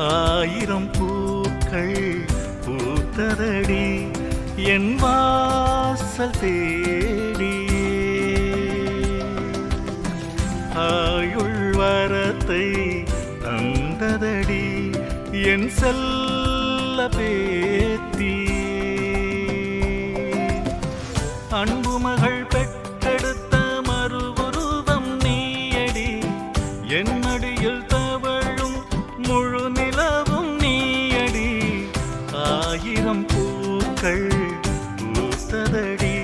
ஆயிரம் பூக்கள் பூத்ததடி என் வாசல் தேடி. ஆயுள் வரத்தை தந்ததடி என் செல்ல பேத்தி. அன்புமகள் பெற்றெடுத்த மறுவுருவம் நீயடி, என் அடியில் தவழும் முழு நிலவும் நீயடி. ஆயிரம் பூக்கள் பூத்ததடி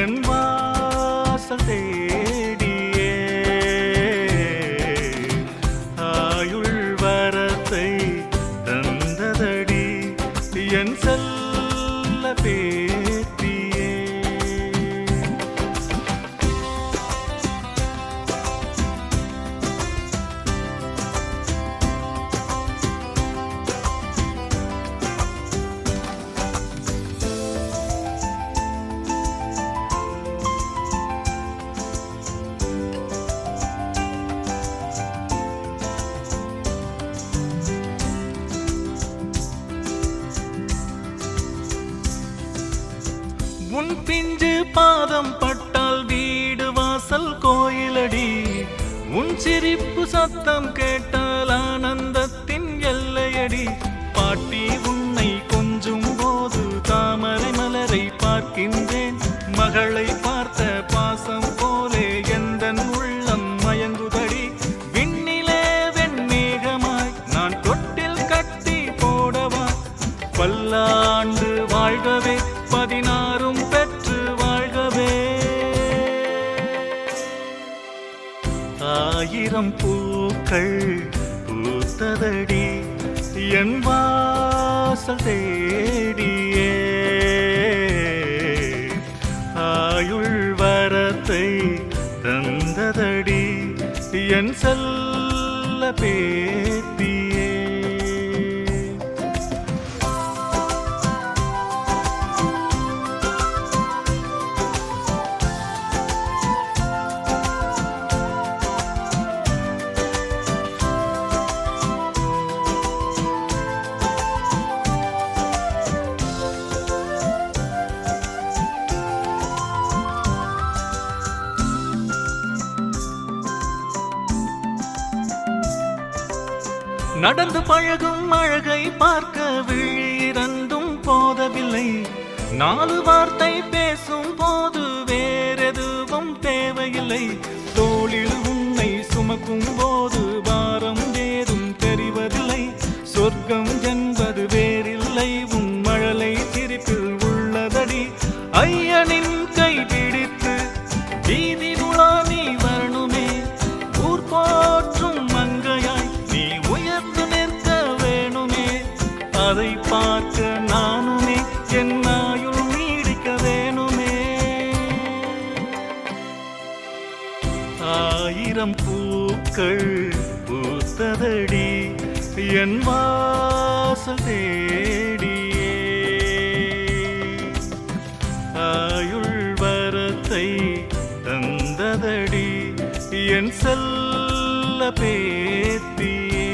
என் வாசல் தேடியே. ஆயுள் வரத்தை தந்ததடி என் செல்ல பேத்தியே. உன் பிஞ்சு பாதம் பட்டால் வீடு வாசல் கோயிலடி. உன் சிரிப்பு சத்தம் கேட்டால் ஆனந்தத்தின் எல்லையடி. பாட்டி உன்னை கொஞ்சும் போது தாமரை மலரை பார்க்கின்றேன். மகளை பார்த்த பாசம் போலே எந்தன் உள்ளம் மயங்குதடி. விண்ணிலே வெண்மேகமாய் நான் தொட்டில் கட்டி போடவா. பல்லாண்டு வாழ்கவே 16 பெற்று வாழ்கவே. ஆயிரம் பூக்கள் பூத்ததடி என் வாசல் தேடியே. ஆயுள் வரத்தை தந்ததடி என் செல்ல பேத்தியே. நடந்து பழகும் அழகை பார்க்க விழிரண்டும் போதவில்லை. 4 வார்த்தை பேசும் போது வேறெதுவும் தேவையில்லை. தோளில் உன்னை சுமக்கும் போது பாரம் ஏதும் தெரிவதில்லை. சொர்க்கம் என்பது வேறில்லை, உன் மழலை சிரிப்பில் உள்ளதடி. ஐயனின் கை பிடித்து வீதி உலா நீ வரணுமே. ஊர் போற்றும் மங்கையாய் நீ உயர்ந்து நிற்க வேணுமே. அதை பார்க்க நானுமே என் ஆயுள் நீடிக்க வேணுமே. ஆயிரம் பூக்கள் பூத்ததடி என் வாசல் தேடியே. ஆயுள் வரத்தை தந்ததடி என் செல்ல பேத்தியே.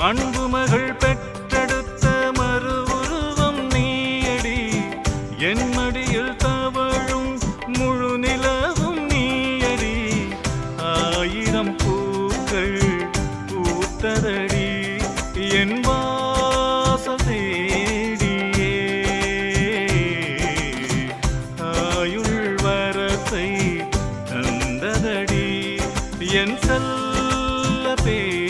அன்புமகள் பெற்றெடுத்த மறு உருவம் நீயடி, என் மடியில் தவழும் முழு நிலவும் நீயடி. ஆயிரம் பூக்கள் பூத்ததடி என் வாசல் தேடியே. ஆயுள் வரத்தை தந்ததடி என் செல்ல பேத்தியே.